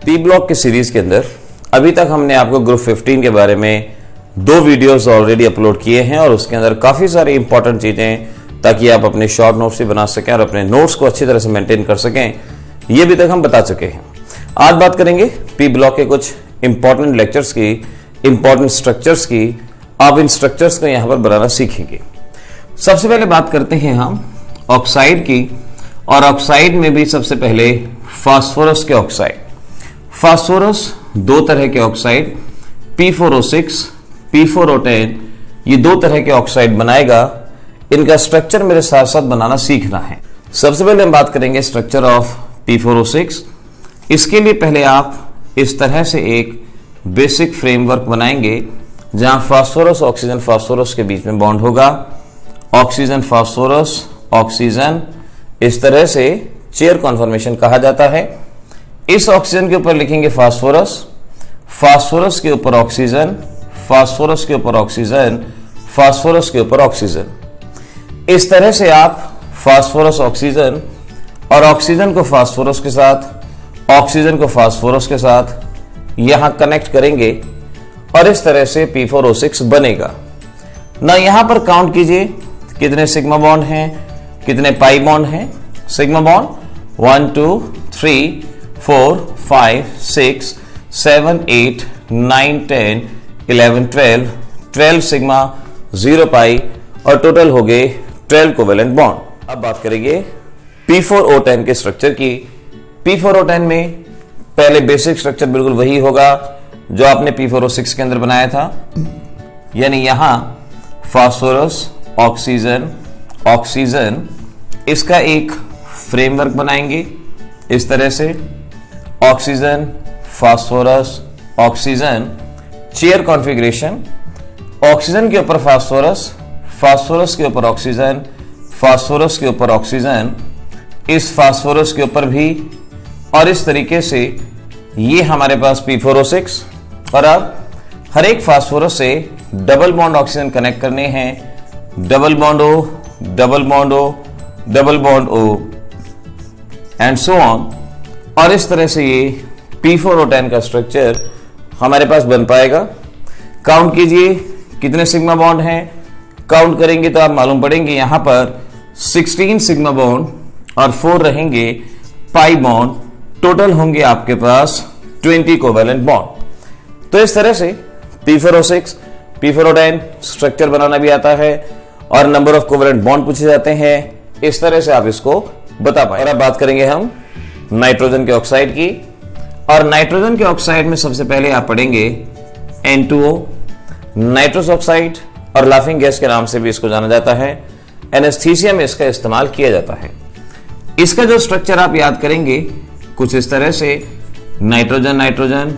P block की series के अंदर अभी तक हमने आपको ग्रुप 15 के बारे में 2 वीडियोस ऑलरेडी अपलोड किए हैं और उसके अंदर काफ़ी सारी इंपॉर्टेंट चीज़ें ताकि आप अपने शॉर्ट नोट्स भी बना सकें और अपने नोट्स को अच्छी तरह से मेंटेन कर सकें, ये भी तक हम बता चुके हैं। आज बात करेंगे पी ब्लॉक के कुछ इंपॉर्टेंट लेक्चर्स की, इंपॉर्टेंट स्ट्रक्चर्स की। आप इन स्ट्रक्चर्स को यहाँ पर बनाना सीखेंगे। सबसे पहले बात करते हैं हम ऑक्साइड की, और ऑक्साइड में भी सबसे पहले फास्फोरस के ऑक्साइड। फास्फोरस 2 तरह के ऑक्साइड P4O6, P4O10, ये 2 तरह के ऑक्साइड बनाएगा। इनका स्ट्रक्चर मेरे साथ साथ बनाना सीखना है। सबसे पहले हम बात करेंगे स्ट्रक्चर ऑफ P4O6। इसके लिए पहले आप इस तरह से एक बेसिक फ्रेमवर्क बनाएंगे जहां फास्फोरस ऑक्सीजन फास्फोरस के बीच में बॉन्ड होगा। ऑक्सीजन फास्फोरस ऑक्सीजन, इस तरह से चेयर कॉन्फॉर्मेशन कहा जाता है। इस ऑक्सीजन के ऊपर लिखेंगे फास्फोरस, फास्फोरस के ऊपर ऑक्सीजन, फास्फोरस के ऊपर ऑक्सीजन, फास्फोरस के ऊपर ऑक्सीजन। इस तरह से आप फास्फोरस ऑक्सीजन और ऑक्सीजन को फास्फोरस के साथ, ऑक्सीजन को फास्फोरस के साथ यहां कनेक्ट करेंगे और इस तरह से P4O6 बनेगा ना। यहां पर काउंट कीजिए कितने सिग्मा बॉन्ड हैं, कितने पाई बॉन्ड हैं। सिग्मा बॉन्ड 1 2 3 4 5 6 7 8 9 10 11 12 12 सिग्मा 0 पाई और टोटल हो गए 12 कोवेलेंट बॉन्ड। अब बात करेंगे P4O10 के स्ट्रक्चर की। P4O10 में पहले बेसिक स्ट्रक्चर बिल्कुल वही होगा जो आपने P4O6 के अंदर बनाया था, यानी यहां फास्फोरस ऑक्सीजन ऑक्सीजन, इसका एक फ्रेमवर्क बनाएंगे इस तरह से। Oxygen phosphorus oxygen, chair configuration, oxygen के ऊपर फास्फोरस, फास्फोरस के ऊपर ऑक्सीजन, फास्फोरस के ऊपर ऑक्सीजन, इस फास्फोरस के ऊपर भी, और इस तरीके से ये हमारे पास P4O6। और अब हर एक फास्फोरस से डबल बॉन्ड ऑक्सीजन कनेक्ट करने हैं। Double bond O, double bond O, double bond O and so on. और इस तरह से ये P4O10 का स्ट्रक्चर हमारे पास बन पाएगा। काउंट कीजिए कितने सिग्मा बॉन्ड हैं। काउंट करेंगे तो आप मालूम पड़ेंगे यहां पर 16 सिग्मा बॉन्ड और 4 रहेंगे पाई बॉन्ड। टोटल होंगे आपके पास 20 कोवेलेंट बॉन्ड। तो इस तरह से P4O6, P4O10 स्ट्रक्चर बनाना भी आता है और नंबर ऑफ कोवेलेंट बॉन्ड पूछे जाते हैं। इस तरह से आप इसको बता पाए। और अब बात करेंगे हम नाइट्रोजन के ऑक्साइड की, और नाइट्रोजन के ऑक्साइड में सबसे पहले आप पढ़ेंगे N2O, नाइट्रस ऑक्साइड, और लाफिंग गैस के नाम से भी इसको जाना जाता है। एनेस्थीसिया में इसका इस्तेमाल किया जाता है। इसका जो स्ट्रक्चर आप याद करेंगे कुछ इस तरह से, nitrogen nitrogen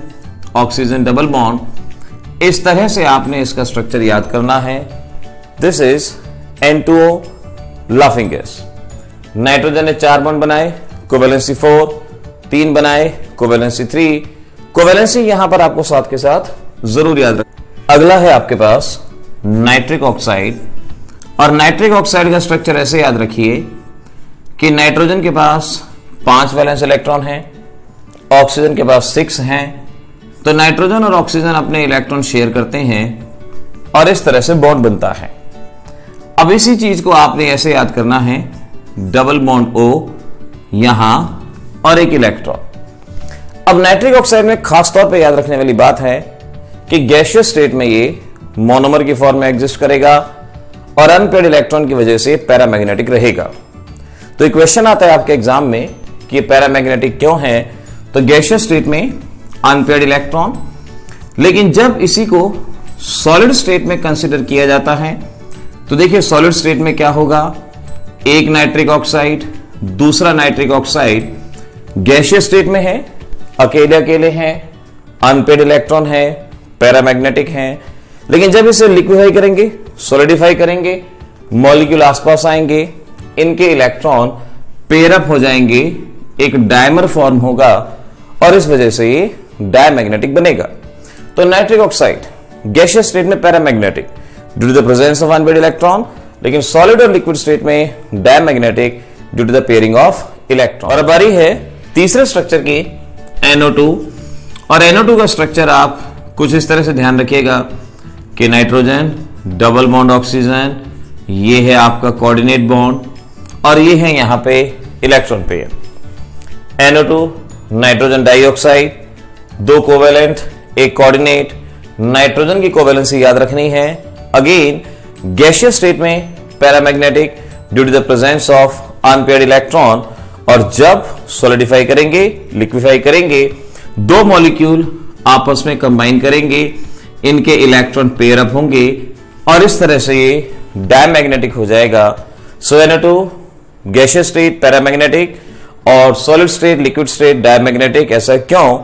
oxygen double bond, इस तरह से आपने इसका स्ट्रक्चर याद करना है। This is N2O laughing gas. Nitrogen ने 4 बॉन्ड बनाए, कोवेलेंसी 4, 3 बनाए, कोवेलेंसी 3। कोवेलेंसी यहां पर आपको साथ के साथ जरूर याद रखें। अगला है आपके पास नाइट्रिक ऑक्साइड, और नाइट्रिक ऑक्साइड का स्ट्रक्चर ऐसे याद रखिए कि नाइट्रोजन के पास 5 वैलेंस इलेक्ट्रॉन हैं, ऑक्सीजन के पास 6 हैं। तो नाइट्रोजन और ऑक्सीजन अपने इलेक्ट्रॉन शेयर करते हैं और इस तरह से बॉन्ड बनता है। अब इसी चीज को आपने ऐसे याद करना है, डबल बॉन्ड O यहां और एक इलेक्ट्रॉन। अब नाइट्रिक ऑक्साइड में खास तौर पे याद रखने वाली बात है कि गैसियस स्टेट में ये मोनोमर की फॉर्म में एग्जिस्ट करेगा और अनपेयर्ड इलेक्ट्रॉन की वजह से पैरामैग्नेटिक रहेगा। तो एक क्वेश्चन आता है आपके एग्जाम में कि पैरामैग्नेटिक क्यों है। तो गैसियस स्टेट में अनपेयर्ड इलेक्ट्रॉन, लेकिन जब इसी को सॉलिड स्टेट में कंसीडर किया जाता है तो देखिए सॉलिड स्टेट में क्या होगा, एक नाइट्रिक ऑक्साइड, दूसरा नाइट्रिक ऑक्साइड गैसियस स्टेट में है, अकेले अकेले हैं, अनपेयर्ड इलेक्ट्रॉन है, पैरामैग्नेटिक है। लेकिन जब इसे लिक्विफाई करेंगे, सॉलिडिफाई करेंगे, मॉलिक्यूल आसपास आएंगे, इनके इलेक्ट्रॉन पेयर अप हो जाएंगे, एक डायमर फॉर्म होगा और इस वजह से ये डायमैग्नेटिक बनेगा। तो नाइट्रिक ऑक्साइड गैसियस स्टेट में paramagnetic due to the presence of unpaired electron, लेकिन सॉलिड और लिक्विड स्टेट में diamagnetic due to the pairing of electron. और अब बारी है तीसरे स्ट्रक्चर की NO2 और NO2 का स्ट्रक्चर आप कुछ इस तरह से ध्यान रखिएगा कि नाइट्रोजन, डबल बॉन्ड ऑक्सीजन, ये है आपका कोऑर्डिनेट बॉन्ड और ये है यहां पे electron pair. NO2 nitrogen dioxide, 2 covalent, 1 coordinate. Nitrogen की कोवेलेंसी याद रखनी है। अगेन गैसियस स्टेट में paramagnetic due to the presence of unpaired electron, और जब सॉलिडिफाई करेंगे, लिक्विफाई करेंगे, 2 मॉलिक्यूल आपस में कंबाइन करेंगे, इनके इलेक्ट्रॉन पेयर अप होंगे और इस तरह से ये डायमैग्नेटिक हो जाएगा। सो NO2 गैसियस स्टेट पैरामैग्नेटिक और solid state liquid state diamagnetic. ऐसा क्यों?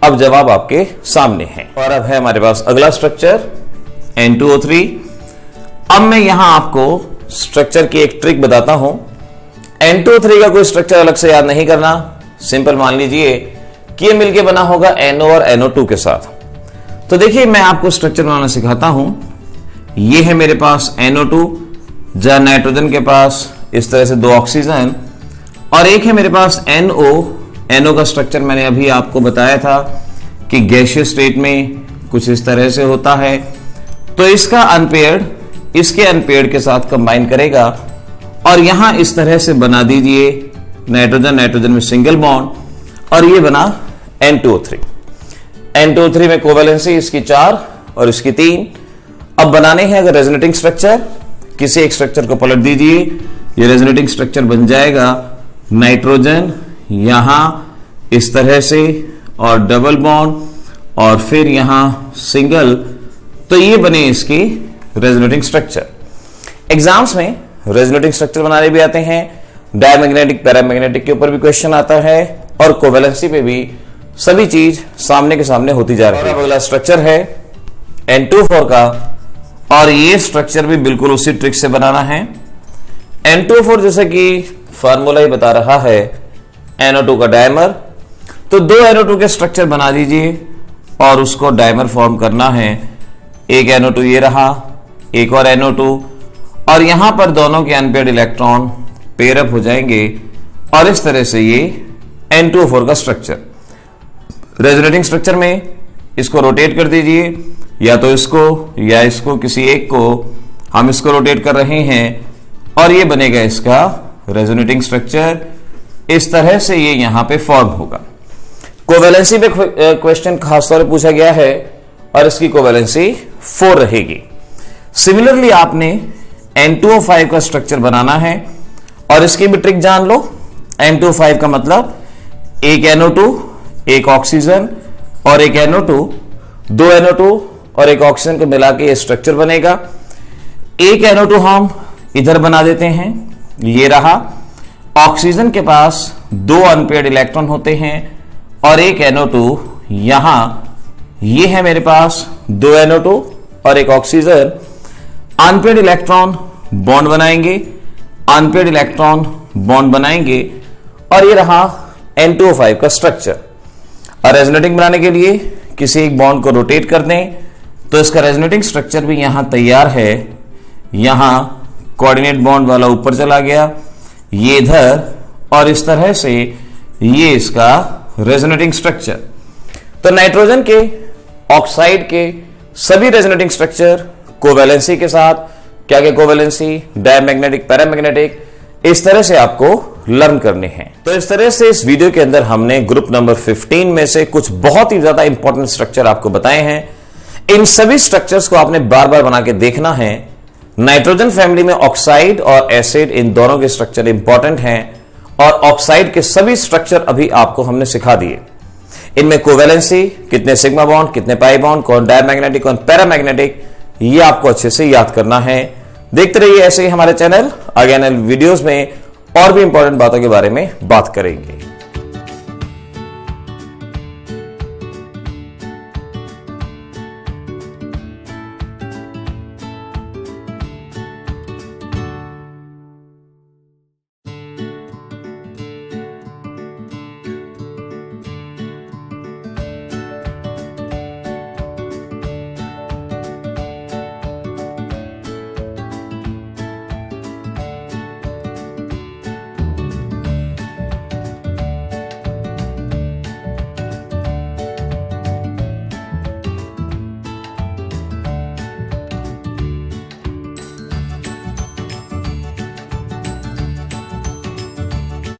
अब जवाब आपके सामने है। और अब है हमारे पास अगला स्ट्रक्चर N2O3। अब मैं यहां आपको स्ट्रक्चर की एक ट्रिक बताता हूं। N2O3 का कोई स्ट्रक्चर अलग से याद नहीं करना। सिंपल मान लीजिए कि ये मिलके बना होगा NO और NO2 के साथ। तो देखिए मैं आपको स्ट्रक्चर बनाना सिखाता हूं। ये है मेरे पास NO2, जहां नाइट्रोजन के पास इस तरह से 2 ऑक्सीजन, और एक है मेरे पास NO का स्ट्रक्चर मैंने अभी आपको बताया था कि गैसियस स्टेट में कुछ इस तरह से होता है। तो इसका अनपेयर्ड इसके अनपेयर्ड के साथ कंबाइन करेगा और यहां इस तरह से बना दीजिए नाइट्रोजन नाइट्रोजन में सिंगल बॉन्ड, और ये बना N2O3। N2O3 में कोवेलेंसी इसकी 4 और इसकी 3। अब बनाने हैं अगर रेजोनेटिंग स्ट्रक्चर, किसी एक स्ट्रक्चर को पलट दीजिए, ये रेजोनेटिंग स्ट्रक्चर बन जाएगा नाइट्रोजन यहां इस तरह से और डबल बॉन्ड और फिर यहां सिंगल। तो ये बने इसकी रेजोनेटिंग स्ट्रक्चर। एग्जाम्स में रेजोनेटिंग स्ट्रक्चर बनाने भी आते हैं, डायमैग्नेटिक पैरामैग्नेटिक के ऊपर भी क्वेश्चन आता है और कोवेलेंसी पे भी। सभी चीज सामने के सामने होती जा रही है। अगला स्ट्रक्चर है N2O4 का, और ये स्ट्रक्चर भी बिल्कुल उसी ट्रिक से बनाना है। N2O4 जैसे कि फार्मूला ही बता रहा है NO2 का डायमर, तो 2 NO2 के स्ट्रक्चर बना दीजिए और उसको डायमर फॉर्म करना है। एक NO2 ये रहा, एक और NO2, और यहां पर दोनों के अनपेयर्ड इलेक्ट्रॉन पेयर अप हो जाएंगे और इस तरह से ये N2O4 का स्ट्रक्चर। रेजोनेटिंग स्ट्रक्चर में इसको रोटेट कर दीजिए, या तो इसको या इसको, किसी एक को। हम इसको रोटेट कर रहे हैं और ये बनेगा इसका रेजोनेटिंग स्ट्रक्चर। इस तरह से ये यहां पे फॉर्म होगा। कोवेलेंसी पे क्वेश्चन खासतौर पर पूछा गया है और इसकी कोवेलेंसी 4 रहेगी। सिमिलरली आपने N2O5 का स्ट्रक्चर बनाना है और इसकी भी ट्रिक जान लो। N2O5 का मतलब एक NO2, एक ऑक्सीजन और एक NO2, 2 NO2 और एक ऑक्सीजन को मिला के ये स्ट्रक्चर बनेगा। एक NO2 हम इधर बना देते हैं, ये रहा। ऑक्सीजन के पास 2 अनपेयर्ड इलेक्ट्रॉन होते हैं और एक NO2 यहां, ये है मेरे पास 2 NO2 और एक ऑक्सीजन। अनपेयर्ड इलेक्ट्रॉन बॉन्ड बनाएंगे, अनपेयर्ड इलेक्ट्रॉन बॉन्ड बनाएंगे, और ये रहा N2O5 का स्ट्रक्चर। और रेजोनेटिंग बनाने के लिए किसी एक बॉन्ड को रोटेट कर दें तो इसका रेजोनेटिंग स्ट्रक्चर भी यहां तैयार है। यहां कोऑर्डिनेट बॉन्ड वाला ऊपर चला गया, ये इधर, और इस तरह से ये इसका रेजोनेटिंग स्ट्रक्चर। तो नाइट्रोजन के ऑक्साइड के सभी रेजोनेटिंग स्ट्रक्चर कोवेलेंसी के साथ, क्या क्या कोवेलेंसी, डायमैग्नेटिक पैरामैग्नेटिक, इस तरह से आपको लर्न करने हैं। तो इस तरह से इस वीडियो के अंदर हमने ग्रुप नंबर 15 में से कुछ बहुत ही ज्यादा इंपॉर्टेंट स्ट्रक्चर आपको बताए हैं। इन सभी स्ट्रक्चर्स को आपने बार बार बना के देखना है। नाइट्रोजन फैमिली में ऑक्साइड और एसिड, इन दोनों के स्ट्रक्चर इंपॉर्टेंट हैं और ऑक्साइड के सभी स्ट्रक्चर अभी आपको हमने सिखा दिए। इनमें कोवेलेंसी, कितने सिग्मा बॉन्ड, कितने पाई बॉन्ड, कौन डायमैग्नेटिक, कौन पैरामैग्नेटिक, ये आपको अच्छे से याद करना है। देखते रहिए ऐसे ही हमारे चैनल। आगे आने वीडियोस में और भी इंपॉर्टेंट बातों के बारे में बात करेंगे।